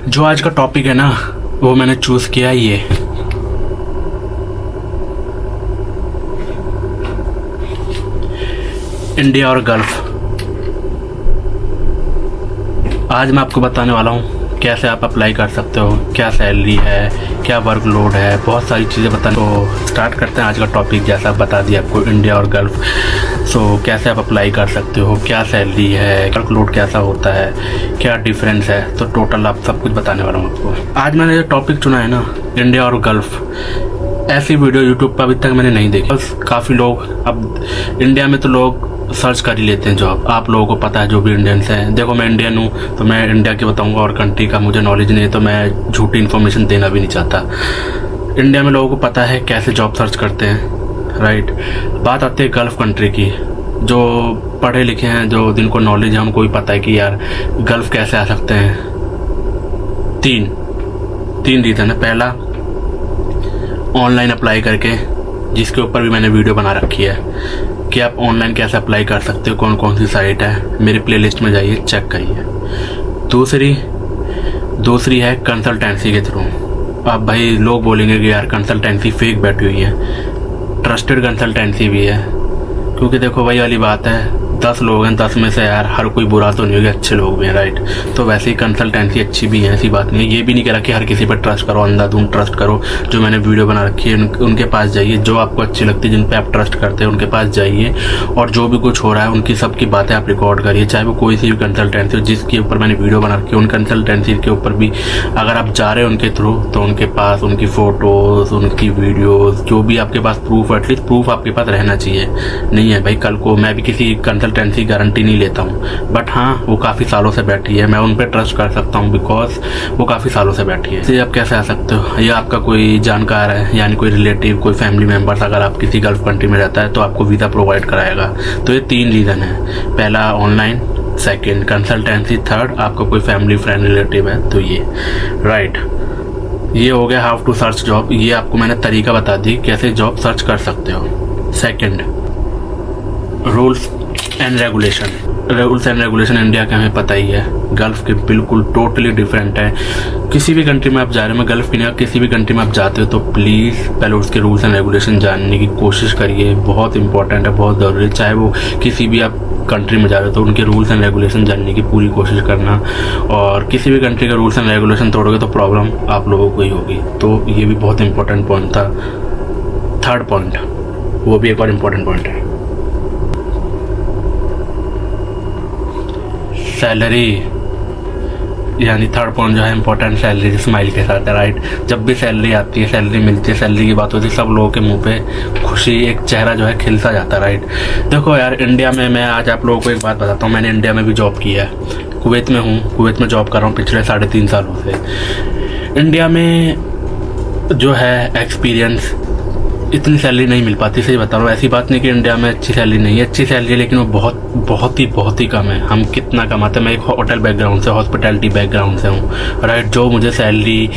जो आज का टॉपिक है ना, वो मैंने चूज किया ये इंडिया और गल्फ। आज मैं आपको बताने वाला हूँ कैसे आप अप्लाई कर सकते हो, क्या सैलरी है, क्या वर्कलोड है, बहुत सारी चीज़ें बताने। तो स्टार्ट करते हैं आज का टॉपिक। जैसा बता दिया आपको इंडिया और गल्फ। कैसे आप अप्लाई कर सकते हो, क्या सैलरी है, वर्कलोड कैसा होता है, क्या डिफरेंस है, तो टोटल आप सब कुछ बताने वाला हूँ आपको। आज मैंने जो टॉपिक चुना है ना, इंडिया और गल्फ, ऐसी वीडियो यूट्यूब पर अभी तक मैंने नहीं देखी। बस काफ़ी लोग, अब इंडिया में तो लोग सर्च कर ही लेते हैं जॉब। आप लोगों को पता है, जो भी इंडियंस हैं। देखो, मैं इंडियन हूँ तो मैं इंडिया की बताऊँगा, और कंट्री का मुझे नॉलेज नहीं है तो मैं झूठी इन्फॉर्मेशन देना भी नहीं चाहता। इंडिया में लोगों को पता है कैसे जॉब सर्च करते हैं, राइट। बात आती है गल्फ कंट्री की। जो पढ़े लिखे हैं, जो जिनको नॉलेज है, उनको भी पता है कि यार गल्फ कैसे आ सकते हैं। तीन रीज़न है। पहला, ऑनलाइन अप्लाई करके, जिसके ऊपर भी मैंने वीडियो बना रखी है कि आप ऑनलाइन कैसे अप्लाई कर सकते हो, कौन कौन सी साइट है, मेरी प्लेलिस्ट में जाइए, चेक करिए। दूसरी है कंसल्टेंसी के थ्रू। अब भाई लोग बोलेंगे कि यार कंसल्टेंसी फेक बैठी हुई है। ट्रस्टेड कंसल्टेंसी भी है, क्योंकि देखो वही वाली बात है, 10 लोग हैं, 10 में से यार हर कोई बुरा तो नहीं होगा, अच्छे लोग भी हैं, राइट। तो वैसे ही कंसल्टेंसी अच्छी भी है, ऐसी बात नहीं है। ये भी नहीं कह रहा कि हर किसी पर ट्रस्ट करो, अंधाधुंध ट्रस्ट करो। जो मैंने वीडियो बना रखी है उनके पास जाइए, जो आपको अच्छी लगती है, जिन पे आप ट्रस्ट करते हैं उनके पास जाइए, और जो भी कुछ हो रहा है उनकी सबकी बातें आप रिकॉर्ड करिए, चाहे वो कोई सी भी कंसल्टेंसी हो जिसके ऊपर मैंने वीडियो बना रखी है। उन कंसल्टेंसी के ऊपर भी अगर आप जा रहे हो उनके थ्रू, तो उनके पास उनकी फ़ोटोज़, उनकी वीडियोज़, जो भी आपके पास प्रूफ, एटलीस्ट प्रूफ आपके पास रहना चाहिए। नहीं है भाई, कल को मैं भी किसी कंसल्टेंसी गारंटी नहीं लेता हूँ, बट हाँ वो काफ़ी सालों से बैठी है, मैं उन पर ट्रस्ट कर सकता हूँ, बिकॉज वो काफ़ी सालों से बैठी है। इसलिए आप कैसे आ सकते हो, या आपका कोई जानकार है, यानी कोई रिलेटिव, कोई फैमिली मेम्बर्स अगर आप किसी गल्फ कंट्री में रहता है तो आपको वीज़ा प्रोवाइड कराएगा। तो ये 3 रीज़न है। पहला ऑनलाइन, सेकेंड कंसल्टेंसी, थर्ड आपका कोई फैमिली फ्रेंड रिलेटिव है तो ये, राइट। ये हो गया हाउ टू सर्च जॉब। ये आपको मैंने तरीका बता दी कैसे जॉब सर्च कर सकते हो। Second, rules and regulation India के हमें पता ही है, गल्फ के बिल्कुल टोटली डिफरेंट है। किसी भी कंट्री में आप जा रहे हो, मैं गल्फ की नहीं, किसी भी कंट्री में आप जाते हो तो प्लीज़ पहले उसके रूल्स एंड रेगुलेशन जानने की कोशिश करिए। बहुत इंपॉर्टेंट है, बहुत ज़रूरी है। चाहे वो किसी भी आप कंट्री में जा रहे हो तो उनके रूल्स एंड रेगुलेशन जानने की पूरी कोशिश करना, और किसी भी कंट्री का रूल्स एंड रेगुलेशन तोड़ोगे तो प्रॉब्लम आप लोगों को ही होगी। तो ये भी बहुत इंपॉर्टेंट पॉइंट था। थर्ड पॉइंट, वो भी एक और इम्पॉर्टेंट पॉइंट है, सैलरी। यानी थर्ड पॉइंट जो है इम्पोर्टेंट, सैलरी स्माइल के साथ है, राइट। जब भी सैलरी आती है, सैलरी मिलती है, सैलरी की बात होती है, सब लोगों के मुंह पे खुशी, एक चेहरा जो है खिलता जाता है, राइट। देखो यार, इंडिया में मैं आज आप लोगों को एक बात बताता हूँ, मैंने इंडिया में भी जॉब की है, कुवैत में हूँ, कुवैत में जॉब कर रहा हूँ पिछले 3.5 सालों से। इंडिया में जो है एक्सपीरियंस, इतनी सैलरी नहीं मिल पाती, सही बता रहा हूँ। ऐसी बात नहीं कि इंडिया में अच्छी सैलरी नहीं है, अच्छी सैलरी है, लेकिन वो बहुत ही कम है। हम कितना कमाते हैं, मैं एक होटल बैकग्राउंड से, हॉस्पिटैलिटी बैकग्राउंड से हूँ, राइट। जो मुझे सैलरी,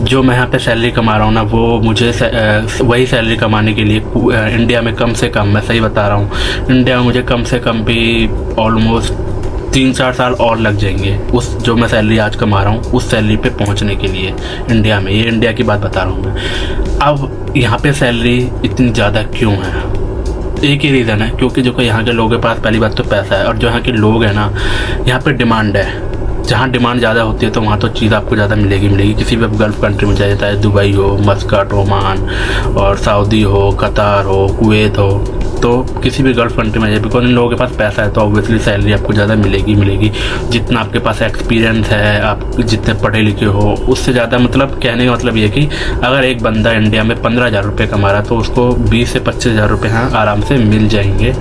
जो मैं यहाँ पे सैलरी कमा रहा हूँ ना, वो मुझे वही सैलरी कमाने के लिए इंडिया में कम से कम, मैं सही बता रहा हूँ, इंडिया में मुझे कम से कम भी ऑलमोस्ट 3-4 साल और लग जाएंगे उस जो मैं सैलरी आज कमा रहा हूँ उस सैलरी पे पहुँचने के लिए इंडिया में। ये इंडिया की बात बता रहा हूँ मैं। अब यहाँ पे सैलरी इतनी ज़्यादा क्यों है? एक ही रीज़न है, क्योंकि जो यहाँ के लोगों के पास पहली बात तो पैसा है, और जो यहाँ के लोग हैं ना, यहाँ पे डिमांड है। जहाँ डिमांड ज़्यादा होती है तो वहाँ तो चीज़ आपको ज़्यादा मिलेगी। किसी भी गल्फ कंट्री में जाए, चाहे दुबई हो, मस्कट, ओमान, और सऊदी हो, कतार हो, कुवैत हो, तो किसी भी गल्फ कंट्री में जाए, बिकॉज इन लोगों के पास पैसा है तो ऑब्वियसली सैलरी आपको ज़्यादा मिलेगी। जितना आपके पास एक्सपीरियंस है, आप जितने पढ़े लिखे हो, उससे ज़्यादा, मतलब कहने का मतलब ये कि अगर एक बंदा इंडिया में 15,000 रुपये कमा रहा है तो उसको 20 से 25,000 रुपये हाँ आराम से मिल जाएंगे।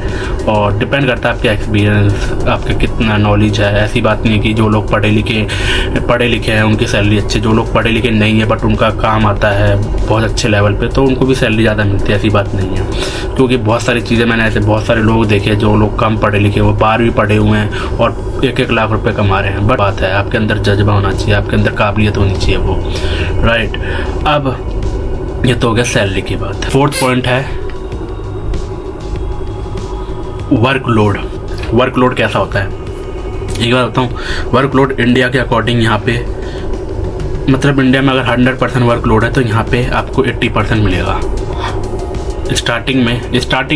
और डिपेंड करता है आपके एक्सपीरियंस, आपका कितना नॉलेज है। ऐसी बात नहीं है कि जो लोग पढ़े लिखे हैं उनकी सैलरी अच्छी, जो लोग पढ़े लिखे नहीं है बट उनका काम आता है बहुत अच्छे लेवल पे, तो उनको भी सैलरी ज़्यादा मिलती है। ऐसी बात नहीं है, क्योंकि बहुत सारी चीज़ें मैंने ऐसे बहुत सारे लोग देखे, जो लोग कम पढ़े लिखे, वो 12वीं पढ़े हुए हैं और 1-1 लाख रुपए कमा रहे हैं। बट बात है, आपके अंदर जज्बा होना चाहिए, आपके अंदर काबिलियत होनी चाहिए वो, राइट। अब ये तो हो गया सैलरी की बात। फोर्थ पॉइंट है वर्कलोड कैसा होता है। एक बार बताऊँ, वर्कलोड इंडिया के अकॉर्डिंग यहाँ पे मतलब इंडिया में अगर 100% वर्कलोड है तो यहाँ पे आपको 80% मिलेगा स्टार्टिंग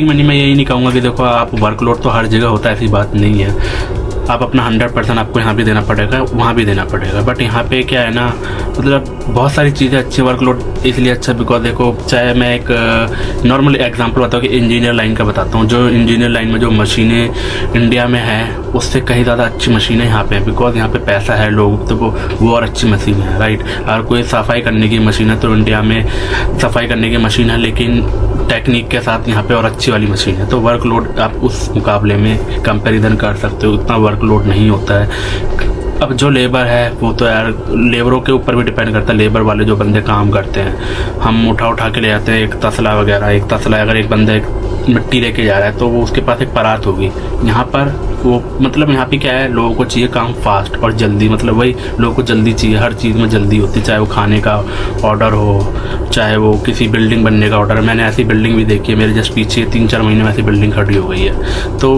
में नहीं। मैं यही नहीं कहूँगा कि देखो आप वर्कलोड तो हर जगह होता है, ऐसी बात नहीं है। आप अपना 100% आपको यहाँ भी देना पड़ेगा, वहाँ भी देना पड़ेगा। बट यहाँ पे क्या है ना, मतलब बहुत सारी चीज़ें अच्छी, वर्कलोड इसलिए अच्छा बिकॉज देखो, चाहे मैं एक नॉर्मल एग्जांपल बताऊँ कि इंजीनियर लाइन का बताता हूँ। जो इंजीनियर लाइन में जो मशीनें इंडिया में हैं उससे कहीं ज़्यादा अच्छी मशीनें यहाँ पे हैं, बिकॉज यहाँ पे पैसा है, लोग तो वो और अच्छी मशीन है, राइट। अगर कोई सफाई करने की मशीन है तो इंडिया में सफाई करने की मशीन है, लेकिन टेक्निक के साथ यहाँ पे और अच्छी वाली मशीन है, तो वर्कलोड आप उस मुकाबले में कंपैरिजन कर सकते हो, उतना वर्कलोड नहीं होता है। अब जो लेबर है वो तो यार लेबरों के ऊपर भी डिपेंड करता है, लेबर वाले जो बंदे काम करते हैं, हम उठा के ले जाते हैं एक तसला वगैरह, एक तसला अगर एक बंदा मिट्टी लेके जा रहा है तो वो उसके पास एक परात होगी। यहाँ पर वो मतलब यहाँ पे क्या है, लोगों को चाहिए काम फास्ट और जल्दी, मतलब वही लोगों को जल्दी चाहिए, हर चीज़ में जल्दी होती है, चाहे वो खाने का ऑर्डर हो, चाहे वो किसी बिल्डिंग बनने का ऑर्डर। मैंने ऐसी बिल्डिंग भी देखी है, मेरे जस्ट पीछे 3-4 महीने में ऐसी बिल्डिंग खड़ी हो गई है। तो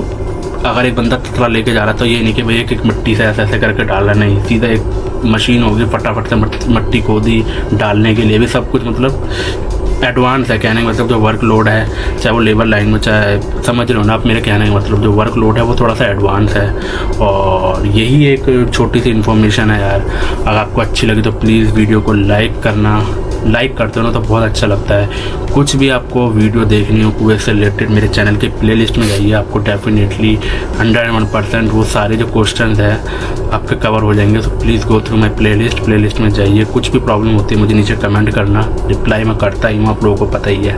अगर एक बंदा तसला लेके जा रहा है तो ये नहीं कि भाई एक मिट्टी से ऐसे करके डाल रहा, नहीं, सीधा एक मशीन होगी फटाफट से मिट्टी खोदी डालने के लिए भी, सब कुछ मतलब एडवांस है। कहने का मतलब जो वर्कलोड है, चाहे वो लेबर लाइन में, चाहे समझ लो ना आप मेरे कहने का मतलब, जो वर्कलोड है वो थोड़ा सा एडवांस है। और यही एक छोटी सी इन्फॉर्मेशन है यार। अगर आपको अच्छी लगी तो प्लीज़ वीडियो को लाइक करना, लाइक करते हो ना तो बहुत अच्छा लगता है। कुछ भी आपको वीडियो देखनी हो कुएं से रिलेटेड, मेरे चैनल के प्लेलिस्ट में जाइए, आपको डेफिनेटली 101% वो सारे जो क्वेश्चन हैं आपके कवर हो जाएंगे। तो please go through my playlist में जाइए। कुछ भी प्रॉब्लम होती है मुझे नीचे कमेंट करना, रिप्लाई मैं करता ही हूँ, आप लोगों को पता ही है।